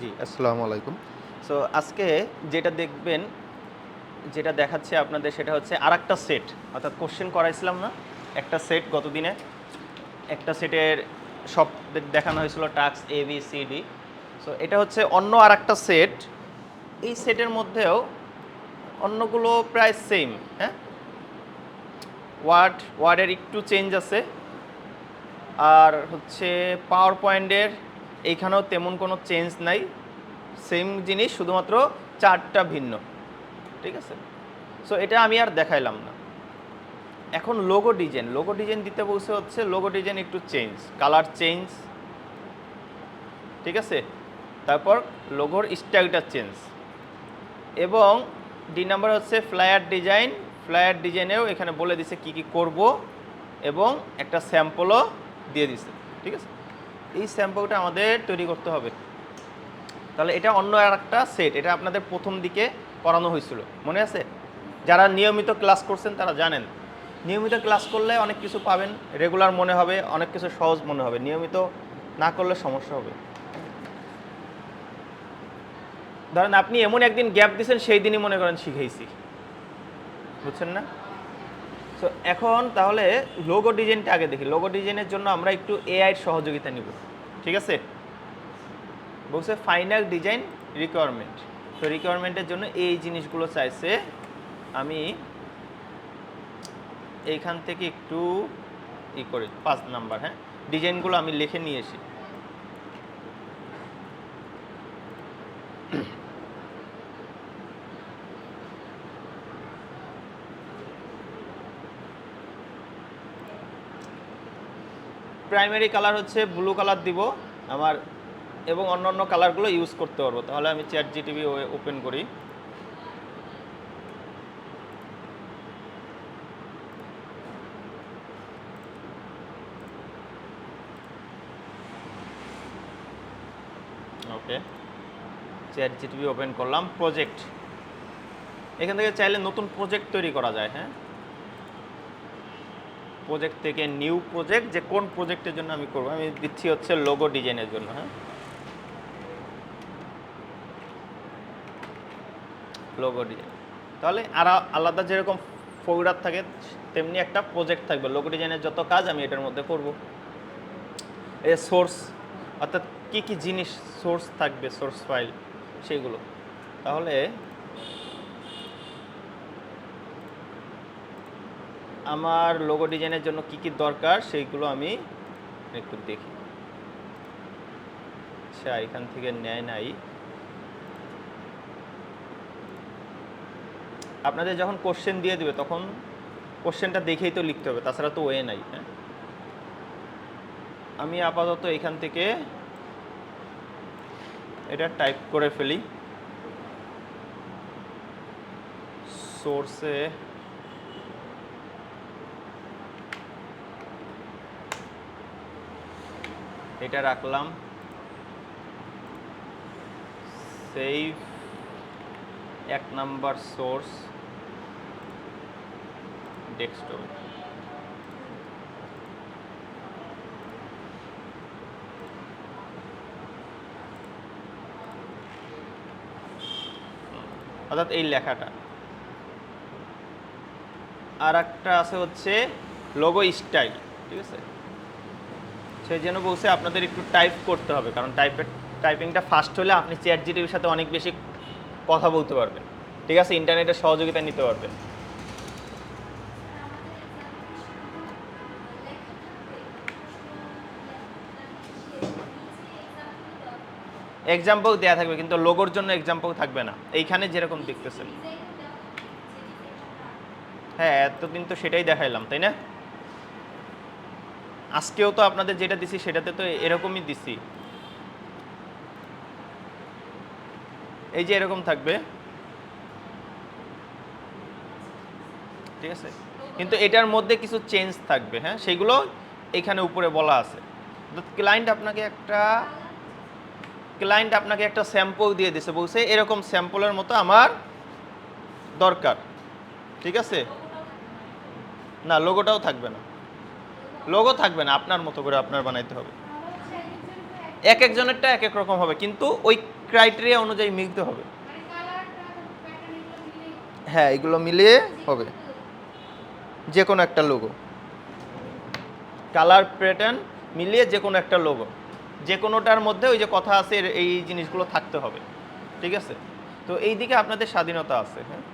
জি, আসসালামু আলাইকুম। সো আজকে যেটা দেখবেন, যেটা দেখাচ্ছে আপনাদের সেটা হচ্ছে আরেকটা সেট। অর্থাৎ কোয়েশ্চেন করাইছিলাম না? একটা সেট গতদিনে। একটা সেটের সব দেখানো হয়েছিল task A, B, C, D। So এটা হচ্ছে অন্য আরেকটা সেট। এই সেটের মধ্যেও অন্যগুলো প্রায় সেম, হ্যাঁ? ওয়ার্ডের একটু চেঞ্জ আছে। আর হচ্ছে পাওয়ার পয়েন্টের এইখানেও তেমন কোনো চেঞ্জ নাই। সেম জিনিস, শুধুমাত্র চার্টটা ভিন্ন। ঠিক আছে? সো এটা আমি আর দেখাইলাম না। এখন লোগো ডিজাইন দিতে বলছে হচ্ছে লোগো ডিজাইন একটু চেঞ্জ, কালার চেঞ্জ, ঠিক আছে? তারপর লোগোর স্টাইলটা চেঞ্জ, এবং নাম্বার হচ্ছে ফ্লায়ার ডিজাইনেও এখানে বলে দিছে কি কি করব, এবং একটা স্যাম্পলও দিয়ে দিছে। ঠিক আছে? এই স্যাম্পলটা আমাদের তৈরি করতে হবে। তাহলে এটা অন্য আর একটা সেট, এটা আপনাদের প্রথম দিকে করানো হয়েছিল, মনে আছে? যারা নিয়মিত ক্লাস করছেন তারা জানেন, নিয়মিত ক্লাস করলে অনেক কিছু পাবেন, রেগুলার মনে হবে, অনেক কিছু সহজ মনে হবে। নিয়মিত না করলে সমস্যা হবে। ধরেন আপনি এমন একদিন গ্যাপ দিয়েছেন, সেই দিনই মনে করেন শিখেছি, বুঝছেন না? তো এখন তাহলে লোগো ডিজাইনটা আগে দেখি। লোগো ডিজাইনের জন্য আমরা একটু এআইয়ের সহযোগিতা নিব, ঠিক আছে? বলছে ফাইনাল ডিজাইন রিকোয়ারমেন্ট। তো রিকোয়ারমেন্টের জন্য এই জিনিসগুলো চাইছে। আমি এইখান থেকে একটু করি 5 নাম্বার, হ্যাঁ, ডিজাইনগুলো আমি লিখে নিয়ে এসি। প্রাইমারি কালার হচ্ছে ব্লু কালার দিব আমার, এবং অন্য কালারগুলো ইউজ করতে পারবো। তাহলে আমি চ্যাট জিটিভি ওপেন করি। ওকে, চ্যাট জিটিভি ওপেন করলাম। প্রজেক্ট, এখান থেকে চাইলে নতুন প্রজেক্ট তৈরি করা যায়, হ্যাঁ। প্রজেক্ট থেকে নিউ প্রজেক্ট, যে কোন প্রজেক্টের জন্য আমি করবো, আমি দিচ্ছি হচ্ছে লোগো ডিজাইনের জন্য, হ্যাঁ, লোগো ডিজাইন। তাহলে আর আলাদা যেরকম ফোল্ডার থাকে, তেমনি একটা প্রজেক্ট থাকবে। লোগো ডিজাইনের যত কাজ আমি এটার মধ্যে করব। এই সোর্স, অর্থাৎ কি কি জিনিস সোর্স থাকবে, সোর্স ফাইল, সেইগুলো। তাহলে আমার লোগো ডিজাইনের জন্য কি কি দরকার সেইগুলো আমি একটু দেখি। আচ্ছা, এখান থেকে নেয় নাই। আপনাদের যখন কোশ্চেন দিয়ে দিবে তখন কোশ্চেনটা দেখেই তো লিখতে হবে, তাছাড়া তো ওয়ে নাই, হ্যাঁ। আমি আপাতত এখান থেকে এটা টাইপ করে ফেলি। সোর্সে এটা রাখলাম, সেভ 1 নাম্বার সোর্স ডেস্কটপ। অর্থাৎ এই লেখাটা। আর একটা আছে হচ্ছে লোগো স্টাইল, ঠিক আছে? সেই জন্য বলছে আপনাদের একটু টাইপ করতে হবে, কারণ টাইপিংটা ফাস্ট হলে আপনি চ্যাট জিটিভির সাথে অনেক বেশি কথা বলতে পারবেন, ঠিক আছে? ইন্টারনেটের সহযোগিতা নিতে পারবেন। এক্সাম্পল দেয়া থাকবে, কিন্তু লোগোর জন্য এক্সাম্পল থাকবে না, এইখানে যেরকম দেখতেছেন। হ্যাঁ, এতদিন তো সেটাই দেখাইলাম, তাই না? আজকেও তো আপনাদের যেটা দিছি সেটাতে তো এরকমই দিছি। এই যে এরকম থাকবে, ঠিক আছে? কিন্তু এটার মধ্যে কিছু চেঞ্জ থাকবে, হ্যাঁ, সেইগুলো এখানে উপরে বলা আছে। ক্লায়েন্ট আপনাকে একটা স্যাম্পল দিয়ে দিছে, বলছে এরকম স্যাম্পলের মতো আমার দরকার, ঠিক আছে? না, লোগোটাও থাকবে না, লোগো থাকবে না, আপনার মতো করে আপনার বানাইতে হবে। এক একজনেরটা এক এক রকম হবে, কিন্তু ওই ক্রাইটেরিয়া অনুযায়ী মিলতে হবে। হ্যাঁ, এগুলো মিলিয়ে হবে যে কোনো একটা লোগো, কালার প্যাটার্ন মিলিয়ে যে কোনো একটা লোগো, যে কোনোটার মধ্যে ওই যে কথা আছে এই জিনিসগুলো থাকতে হবে, ঠিক আছে? তো এই দিকে আপনাদের স্বাধীনতা আছে। হ্যাঁ,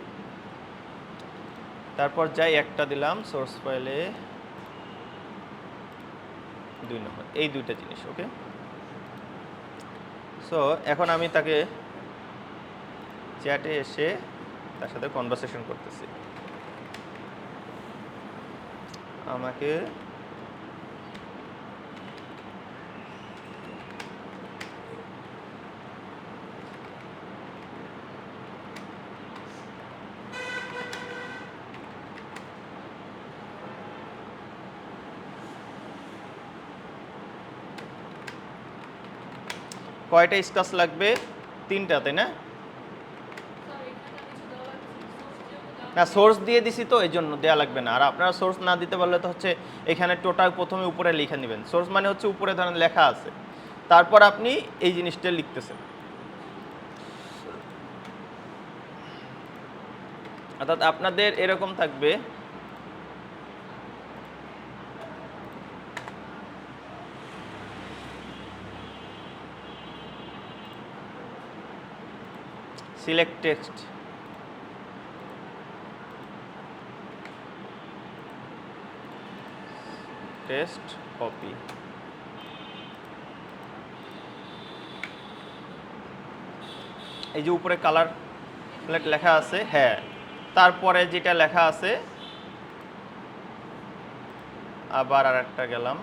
তারপর যাই একটা দিলাম সোর্স ফাইলে 2 নম্বর, এই দুইটা জিনিস। ওকে, সো এখন আমি তাকে চ্যাটে এসে তার সাথে কনভারসেশন করতেছি। আমাকে কয়টা স্কাচ লাগবে? 3টা, তাই না? না, সোর্স দিয়ে দিছি তো এই জন্য দেওয়া লাগবে না। আর আপনারা সোর্স না দিতে পারলে তো হচ্ছে এখানে টোটাল প্রথমে উপরে লিখে নেবেন। সোর্স মানে হচ্ছে উপরে ধরেন লেখা আছে, তারপর আপনি এই জিনিসটা লিখতেছেন। অর্থাৎ আপনাদের এরকম থাকবে, সিলেক্ট টেক্সট, টেক্সট কপি, এই যে উপরে কালার প্লেট লেখা আছে, হ্যাঁ, তারপরে যেটা লেখা আছে আবার আর একটা গেলাম,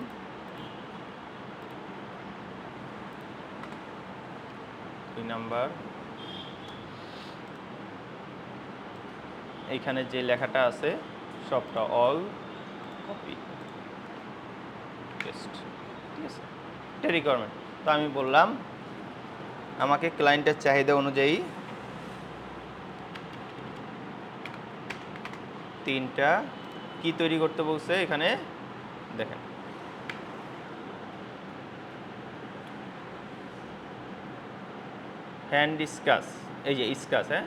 নাম্বার, এইখানে যে লেখাটা আছে সবটা অল কপি পেস্ট, ঠিক আছে? এটা রিকোয়ারমেন্ট। তো আমি বললাম আমাকে ক্লায়েন্টের চাহিদা অনুযায়ী 3টা কি তৈরি করতে বলছে, এখানে দেখেন হ্যান্ড স্কাচ, এই যে স্কাচ, হ্যাঁ,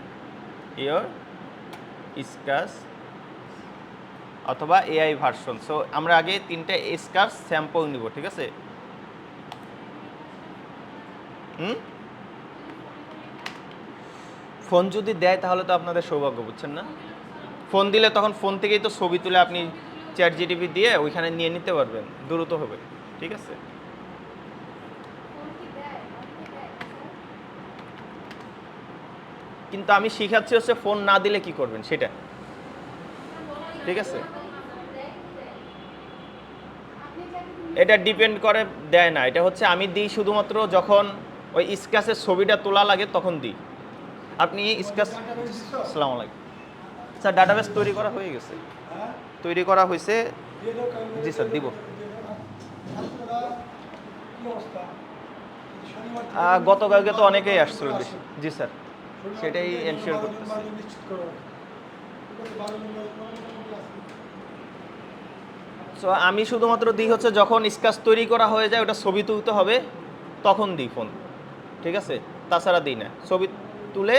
ইয়োর স্কাচ অথবা এআই ভার্সন। সো আমরা আগে 3টা স্কাচ স্যাম্পল নিব, ঠিক আছে? ফোন যদি দেয় তাহলে তো আপনাদের সৌভাগ্য, বুঝছেন না? ফোন দিলে তখন ফোন থেকেই তো ছবি তুলে আপনি চ্যাট জিটিপি দিয়ে ওইখানে নিয়ে নিতে পারবেন, দ্রুত হবে, ঠিক আছে? কিন্তু আমি শিখাচ্ছি হচ্ছে ফোন না দিলে কি করবেন সেটা, ঠিক আছে? এটা ডিপেন্ড করে, দেয় না, এটা হচ্ছে আমি দিই শুধুমাত্র যখন ওই স্ক্যাচের ছবিটা তোলা লাগে তখন দিই। আপনি স্ক্যাচ, আসসালামু আলাইকুম স্যার, ডাটাবেস তৈরি করা হয়ে গেছে, তৈরি করা হয়েছে। জি স্যার, দিব। গতকালকে তো অনেকেই আসছিল বেশি। জি স্যার, সেটাই এনশিওর করতেছি। সো আমি শুধুমাত্র দিই হচ্ছে যখন স্কেচ তৈরি করা হয়ে যায়, ওটা ছবি তুলতে হবে তখন দিই ফোন, ঠিক আছে? তাছাড়া দিই না, ছবি তুলে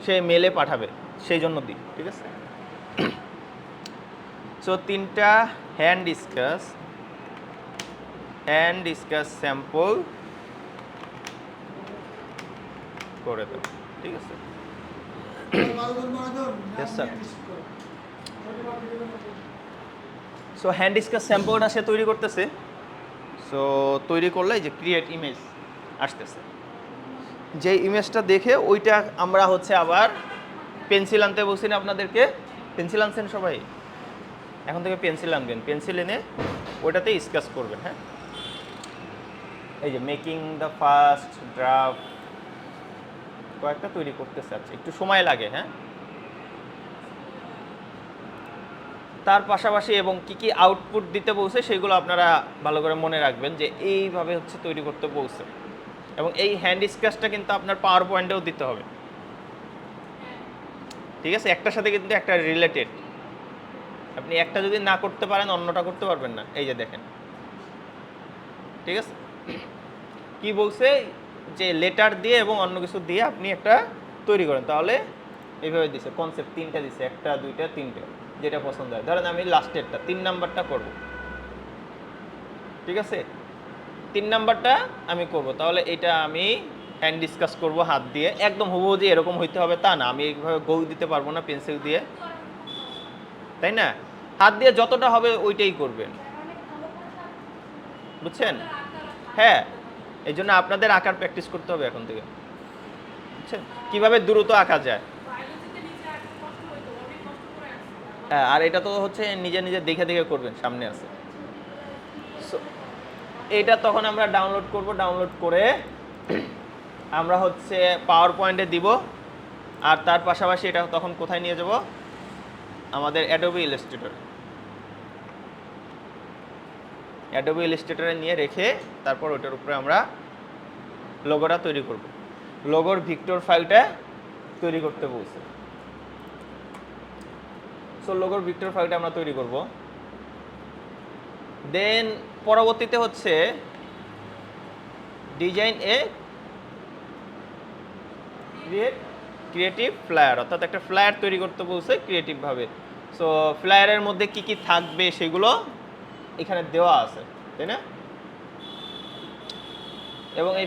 সে মেলে পাঠাবে সেই জন্য দিই, ঠিক আছে? সো 3টা হ্যান্ড স্কেচ স্যাম্পল করে দেব, ঠিক আছে? Yes sir. So hand sketch স্যাম্পলটা সে তৈরি করতেছে। সো তৈরি করলে যে ক্রিয়েট ইমেজ আসতেছে, যে ইমেজটা দেখে ওইটা আমরা হচ্ছে আবার পেন্সিল আনতে বলছি না আপনাদেরকে? পেন্সিল আনছেন সবাই? এখন থেকে পেন্সিল আনবেন, পেন্সিল এনে ওইটাতে স্কেচ করবেন। হ্যাঁ, এই যে মেকিং দ্য ফার্স্ট ড্রাফট কয়েকটা তৈরি করতেছে, আচ্ছা একটু সময় লাগে। হ্যাঁ, তার পাশাপাশি এবং কি কি আউটপুট দিতে বলছে সেগুলো আপনারা ভালো করে মনে রাখবেন, যে এইভাবে হচ্ছে তৈরি করতে বলছে। এবং এই হ্যান্ড স্কেচটা কিন্তু আপনার পাওয়ার পয়েন্টেও দিতে হবে, ঠিক আছে? একটার সাথে কিন্তু একটা রিলেটেড, আপনি একটা যদি না করতে পারেন অন্যটা করতে পারবেন না। এই যে দেখেন, ঠিক আছে? কি বলছে যে লেটার দিয়ে এবং অন্য কিছু দিয়ে আপনি একটা তৈরি করেন, তাহলে এইভাবে দিছে কনসেপ্ট 3টা দিছে, 1টা 2টা 3টে, যেটা পছন্দ হয়। ধরেন আমি লাস্টেরটা 3 নাম্বারটা করব, ঠিক আছে? 3 নাম্বারটা আমি করব, তাহলে এটা আমি হ্যান্ড ডিসকাস করব হাত দিয়ে। একদম হুবহু যে এরকম হইতে হবে তা না, আমি এইভাবে গৌ দিতে পারবো না পেন্সিল দিয়ে, তাই না? হাত দিয়ে যতটা হবে ওইটাই করবেন, বুঝছেন? হ্যাঁ, এই জন্য আপনাদের আঁকার প্র্যাকটিস করতে হবে এখন থেকে, বুঝছেন কিভাবে দ্রুত আঁকা যায়। হ্যাঁ, আর এটা তো হচ্ছে নিজে নিজে দেখে দেখে করবেন, সামনে আছে। So, এটা তখন আমরা ডাউনলোড করব, ডাউনলোড করে আমরা হচ্ছে পাওয়ার পয়েন্টে দিব। আর তার পাশাপাশি এটা তখন কোথায় নিয়ে যাব, আমাদের অ্যাডোবি ইলাস্ট্রেটরে। অ্যাডোবি ইলাস্ট্রেটরে নিয়ে রেখে তারপর ওটার উপরে আমরা লোগোটা তৈরি করব। লোগোর ভিক্টর ফাইলটা তৈরি করতে বলছে। সো লোগোর ভিক্টর ফাইলটা আমরা তৈরি করব। দেন পরবর্তীতে হচ্ছে ডিজাইন এ ক্রিয়েটিভ ফ্লায়ার, অর্থাৎ একটা ফ্লায়ার তৈরি করতে বলছে ক্রিয়েটিভভাবে। সো ফ্লায়ারের মধ্যে কি কি থাকবে সেগুলো এখানে দেওয়া আছে, তাই না? এবং এই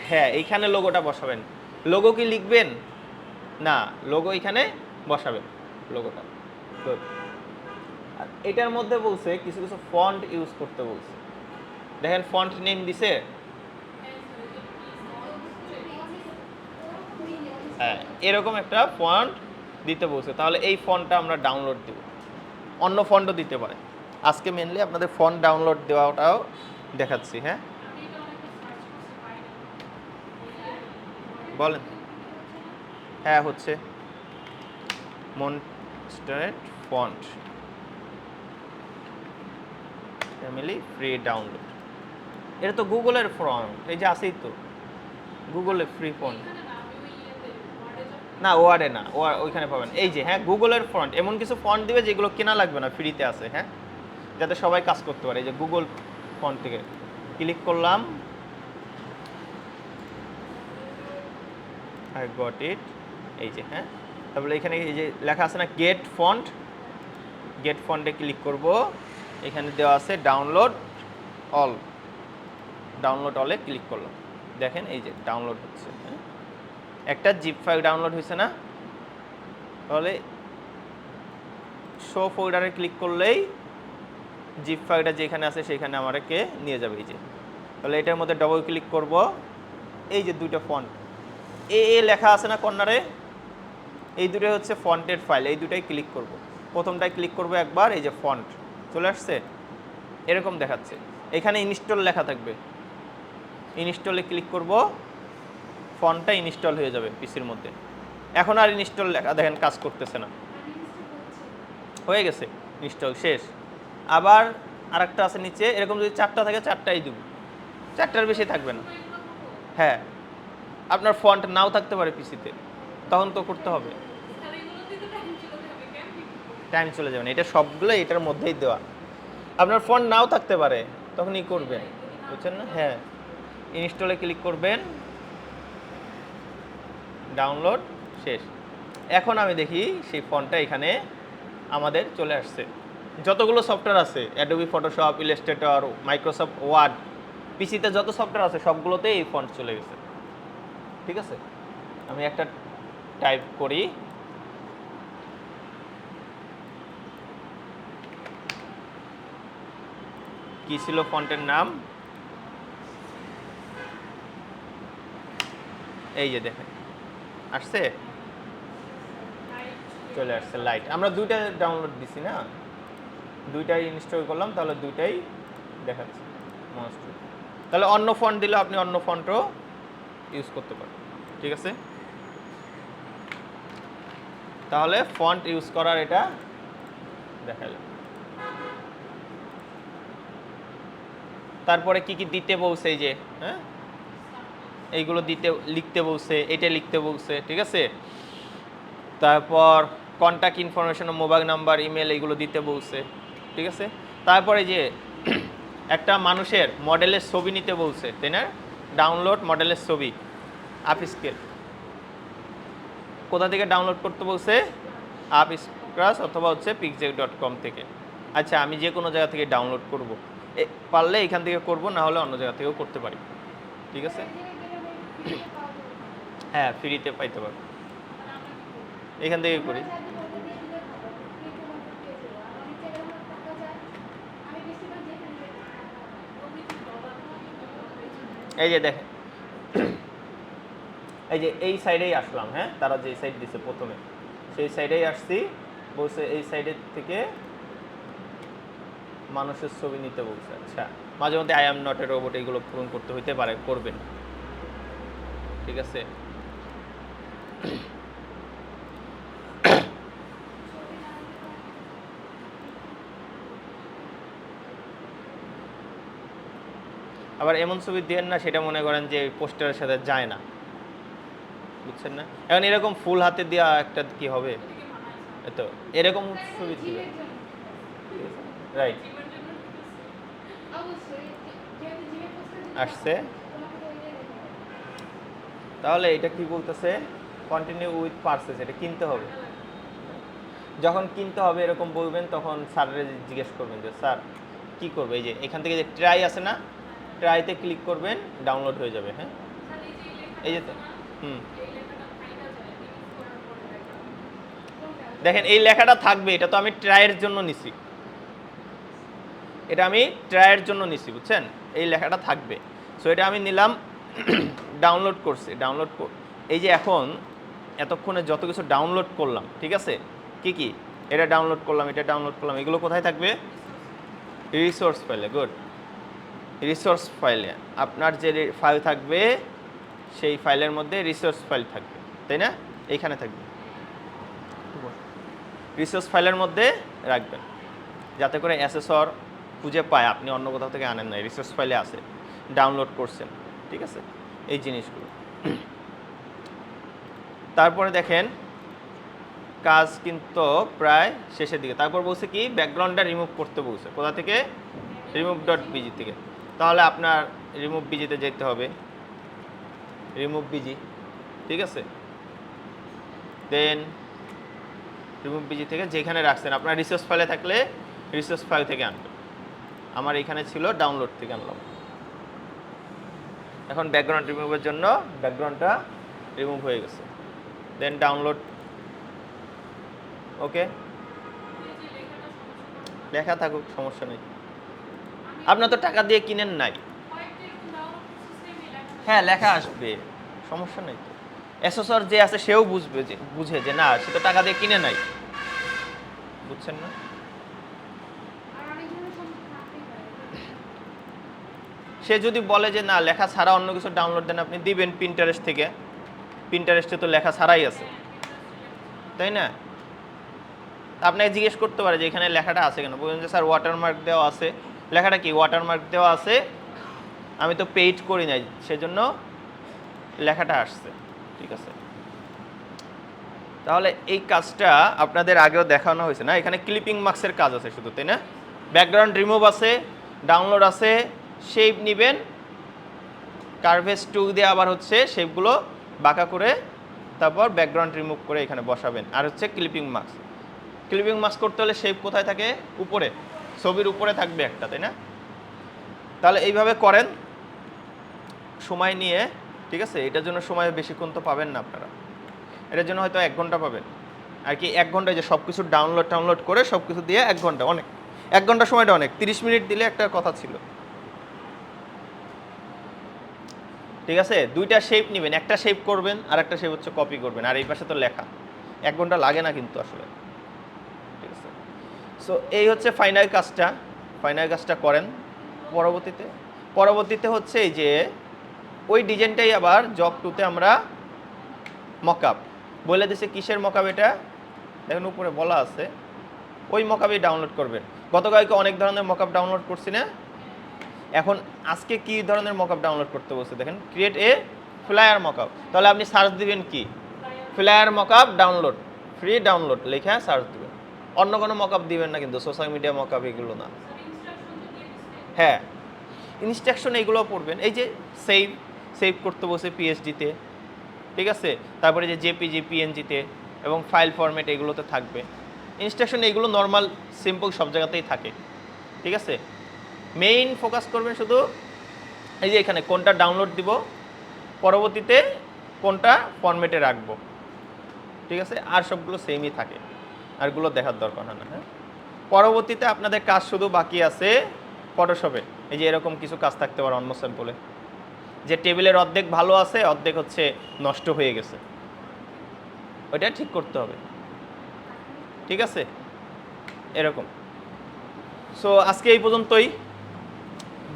হ্যাঁ, এইখানে লোগোটা বসাবেন। লোগো কি লিখবেন না, লোগো এখানে বসাবেন লোগোটা। তো আর এটার মধ্যে বলছে কিছু কিছু ফন্ট ইউজ করতে বলছে। দেখেন ফন্ট নেম দিছে, হ্যাঁ এরকম একটা ফন্ট দিতে বলছে। তাহলে এই ফন্টটা আমরা ডাউনলোড দেব, অন্য ফন্টও দিতে পারে। আজকে মেনলি আপনাদের ফন্ট ডাউনলোড দেওয়াটাও দেখাচ্ছি। হ্যাঁ বলেন। হ্যাঁ হচ্ছে মনস্টারেট ফন্ট ফ্যামিলি ফ্রি ডাউনলোড। এটা তো গুগলের ফন্ট, এই যে আছেই তো গুগলের ফ্রি ফন্ট। না ওয়ার্ডে না, ওইখানে পাবেন। এই যে হ্যাঁ গুগলের ফন্ট, এমন কিছু ফন্ট দিবে যেগুলো কেনা লাগবে না, ফ্রিতে আছে। হ্যাঁ, যাতে সবাই কাজ করতে পারে। এই যে গুগল ফন্ট থেকে ক্লিক করলাম, আই গট ইট। এই যে হ্যাঁ, তারপরে এখানে এই যে লেখা আছে না গেট ফন্ট, গেট ফন্টে ক্লিক করব। এখানে দেওয়া আছে ডাউনলোড অল, ডাউনলোড অলে ক্লিক করলাম। দেখেন এই যে ডাউনলোড হচ্ছে। হ্যাঁ, একটা জিপ ফাইল ডাউনলোড হয়েছে না? তাহলে শো ফোল্ডারে ক্লিক করলেই জিপ ফাইলটা যেখানে আছে সেখানে আমাকে নিয়ে যাবে। এই যে তাহলে এটার মধ্যে ডবল ক্লিক করব। এই যে দুইটা ফন্ট এ লেখা আছে না কর্নারে, এই দুটোই হচ্ছে ফন্টের ফাইল। এই দুটাই ক্লিক করব, প্রথমটায় ক্লিক করব একবার, এই যে ফন্ট চলে আসছে, এরকম দেখাচ্ছে। এখানে ইনস্টল লেখা থাকবে, ইনস্টলে ক্লিক করব, ফন্টটা ইনস্টল হয়ে যাবে পিসির মধ্যে। এখন আর ইনস্টল লেখা দেখেন কাজ করতেছে না, হয়ে গেছে ইনস্টল শেষ। আবার আরেকটা আছে নিচে, এরকম যদি 4টা থাকে 4টাই দেব, 4টার বেশি থাকবে না। হ্যাঁ, আপনার ফন্ট নাও থাকতে পারে পিসিতে, তখন তো করতে হবে, টাইম চলে যাবে না। এটা সবগুলো এটার মধ্যেই দেওয়া। আপনার ফন্ট নাও থাকতে পারে, তখনই করবেন, বুঝছেন না? হ্যাঁ, ইনস্টলে ক্লিক করবেন, ডাউনলোড শেষ। এখন আমি দেখি সেই ফন্টটা এখানে আমাদের চলে আসছে। যতগুলো সফটওয়্যার আছে, Adobe Photoshop, Illustrator, Microsoft Word, পিসিতে যত সফটওয়্যার আছে সবগুলোতেই এই ফন্ট চলে গেছে। ঠিক আছে, আমি একটা টাইপ করি, কি ছিল ফন্টের নাম, এই যে দেখেন আসছে, চলে আসছে লাইট। আমরা দুইটা ডাউনলোড দিছি না, দুইটাই ইনস্টল করলাম, তাহলে দুইটাই দেখাচ্ছে মনস্টার। তাহলে অন্য ফন্ট দিলে আপনি অন্য ফন্টও ইউজ করতে পারেন। ঠিক আছে, তাহলে ফন্ট ইউজ করার এটা দেখালাম। তারপরে কি কি দিতে বলছে, এই যে হ্যাঁ এইগুলো দিতে লিখতে বলছে, এটা লিখতে বলছে। ঠিক আছে, তারপর contact information, mobile number, email, এইগুলো দিতে বলছে। ঠিক আছে, তারপরে যে একটা মানুষের মডেলের ছবি নিতে বলছে, তাই না? ডাউনলোড মডেলের ছবি আপ স্কেল। কোথা থেকে ডাউনলোড করতে বলছে? আপ স্ক্রাচ অথবা হচ্ছে pixel.com থেকে। আচ্ছা, আমি যে কোনো জায়গা থেকে ডাউনলোড করব, পারলে এখান থেকে করব, না হলে অন্য জায়গা থেকেও করতে পারি। ঠিক আছে, হ্যাঁ ফ্রিতে পাইতে পারবো, এখান থেকে করি। এই যে দেখেন, এই যে এই সাইডেই আসলাম, হ্যাঁ তারা যে সাইড দিছে প্রথমে সেই সাইডেই আসছি, বলছে এই সাইডের থেকে মানুষের ছবি নিতে বলছে। আচ্ছা, মাঝে মধ্যে I am not a robot এইগুলো পূরণ করতে হইতে পারে, করবেন। ঠিক আছে, আবার এমন ছবি দেন না সেটা মনে করেন যে পোস্টারের সাথে যায় না, বুঝছেন না? এখন এরকম ফুল হাতে দেওয়া একটা কি হবে, তো এরকম ছবি দিবে, রাইট? আসছে, তাহলে এটা কি বলতেছে? কন্টিনিউ উইথ পারচেজ, এটা কিনতে হবে। যখন কিনতে হবে এরকম বলবেন, তখন স্যারের জিজ্ঞেস করবেন যে স্যার কি করবে। এই যে এখান থেকে যে ট্রাই আছে না, ট্রাইতে ক্লিক করবেন, ডাউনলোড হয়ে যাবে। হ্যাঁ, এই যে তো দেখেন এই লেখাটা থাকবে, এটা তো আমি ট্রাইয়ের জন্য নিছি, এটা আমি ট্রাইয়ের জন্য নিছি, বুঝছেন? এই লেখাটা থাকবে, সো এটা আমি নিলাম, ডাউনলোড করছি, ডাউনলোড কর। এই যে এখন এতক্ষণে যত কিছু ডাউনলোড করলাম, ঠিক আছে, কি কি এটা ডাউনলোড করলাম, এটা ডাউনলোড করলাম, এগুলো কোথায় থাকবে? রিসোর্স ফাইলে। গুড, রিসোর্স ফাইলে আপনার যে ফাইল থাকবে সেই ফাইলের মধ্যে রিসোর্স ফাইল থাকবে, তাই না? এইখানে থাকবে, রিসোর্স ফাইলের মধ্যে রাখবেন, যাতে করে অ্যাসেসর খুঁজে পায় আপনি অন্য কোথাও থেকে আনেন নাই, রিসোর্স ফাইলে আছে, ডাউনলোড করছেন। ঠিক আছে, এই জিনিসগুলো। তারপরে দেখেন কাজ কিন্তু প্রায় শেষের দিকে। তারপর বলছে কি, ব্যাকগ্রাউন্ডটা রিমুভ করতে বলছে। কোথা থেকে? remove.bg থেকে। তাহলে আপনার রিমুভ বিজিতে যেতে হবে, রিমুভ বিজি, ঠিক আছে। দেন রিমুভ বিজি থেকে যেখানে রাখছেন, আপনার রিসোর্স ফাইলে থাকলে রিসোর্স ফাইল থেকে আনবেন। আমার এখানে ছিল, ডাউনলোড থেকে আনলাম। এখন ব্যাকগ্রাউন্ড রিমুভের জন্য ব্যাকগ্রাউন্ডটা রিমুভ হয়ে গেছে, দেন ডাউনলোড। ওকে, লেখা থাকুক, সমস্যা নেই, আপনার তো টাকা দিয়ে কিনেন নাই। হ্যাঁ লেখা আসবে, সমস্যা নেই। তো অ্যাসেসর যে আছে সেও বুঝে যে না, সে তো টাকা দিয়ে কিনে নাই, বুঝছেন না? সে যদি বলে যে না লেখা ছাড়া অন্য কিছু ডাউনলোড দেন, আপনি দিবেন পিন্টারেস্ট থেকে, পিন্টারেস্টে তো লেখা ছাড়াই আছে, তাই না? আপনাকে জিজ্ঞেস করতে পারে যে এখানে লেখাটা আছে কেন, বলবেন যে স্যার ওয়াটারমার্ক দেওয়া আছে। লেখাটা কি? ওয়াটারমার্ক দেওয়া আছে, আমি তো পেইড করি নাই, সেজন্য লেখাটা আসছে। ঠিক আছে, তাহলে এই কাজটা আপনাদের আগেও দেখানো হয়েছে না? এখানে ক্লিপিং মার্কসের কাজ আছে শুধু, তাই না? ব্যাকগ্রাউন্ড রিমুভ আছে, ডাউনলোড আছে, শেপ নেবেন, কার্ভেজ টুল দিয়ে আবার হচ্ছে শেপগুলো বাঁকা করে তারপর ব্যাকগ্রাউন্ড রিমুভ করে এখানে বসাবেন। আর হচ্ছে ক্লিপিং মার্কস। ক্লিপিং মার্কস করতে হলে শেপ কোথায় থাকে? উপরে, ছবির উপরে থাকবে একটা, তাই না? তাহলে এইভাবে করেন সময় নিয়ে, ঠিক আছে? এটার জন্য সময় বেশিক্ষণ তো পাবেন না আপনারা, এটার জন্য হয়তো 1 ঘন্টা পাবেন আর কি। 1 ঘন্টায় যে সব কিছু ডাউনলোড করে সব কিছু দিয়ে 1 ঘন্টা, অনেক। 1 ঘন্টা সময়টা অনেক, 30 মিনিট দিলে একটা কথা ছিল। ঠিক আছে, দুইটা শেপ নেবেন, একটা শেপ করবেন আর একটা শেপ হচ্ছে কপি করবেন, আর এই পাশে তো লেখা। 1 ঘন্টা লাগে না কিন্তু আসলে, ঠিক আছে। সো এই হচ্ছে ফাইনাল কাজটা করেন। পরবর্তীতে হচ্ছে এই যে ওই ডিজাইনটাই আবার জব 2তে আমরা মকআপ বলে দিছে। কিসের মকআপ এটা? দেখেন উপরে বলা আছে, ওই মকআপই ডাউনলোড করবেন। গতকালকে অনেক ধরনের মকআপ ডাউনলোড করছি না? এখন আজকে কি ধরনের মকআপ ডাউনলোড করতে বলছে দেখেন, ক্রিয়েট এ ফ্লায়ার মকআপ। তাহলে আপনি সার্চ দিবেন কি, flyer mockup download, free download লেখা সার্চ দিবেন। অন্য কোনো মকআপ দিবেন না কিন্তু, সোশ্যাল মিডিয়া মকআপ এগুলো না। হ্যাঁ, ইনস্ট্রাকশন এইগুলো পড়বেন। এই যে সেভ সেভ করতে বসে পিএসডিতে, ঠিক আছে, তারপরে যে জেপিজি পিএনজিতে এবং ফাইল ফরম্যাট এগুলোতে থাকবে। ইনস্ট্রাকশন এইগুলো নর্মাল সিম্পল সব জায়গাতেই থাকে, ঠিক আছে। মেইন ফোকাস করবেন শুধু এই যে এখানে কোনটা ডাউনলোড দিব, পরবর্তীতে কোনটা ফরম্যাটে রাখবো, ঠিক আছে। আর সবগুলো সেমই থাকে, আরগুলো দেখার দরকার হয় না। হ্যাঁ, পরবর্তীতে আপনাদের কাজ শুধু বাকি আছে ফটোশপে। এই যে এরকম কিছু কাজ থাকতে পারে অন্য স্যাম্পলে, যে টেবিলের অর্ধেক ভালো আছে, অর্ধেক হচ্ছে নষ্ট হয়ে গেছে, ওইটা ঠিক করতে হবে, ঠিক আছে, এরকম। সো আজকে এই পর্যন্তই,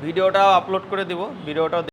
ভিডিওটাও আপলোড করে দিব, ভিডিওটাও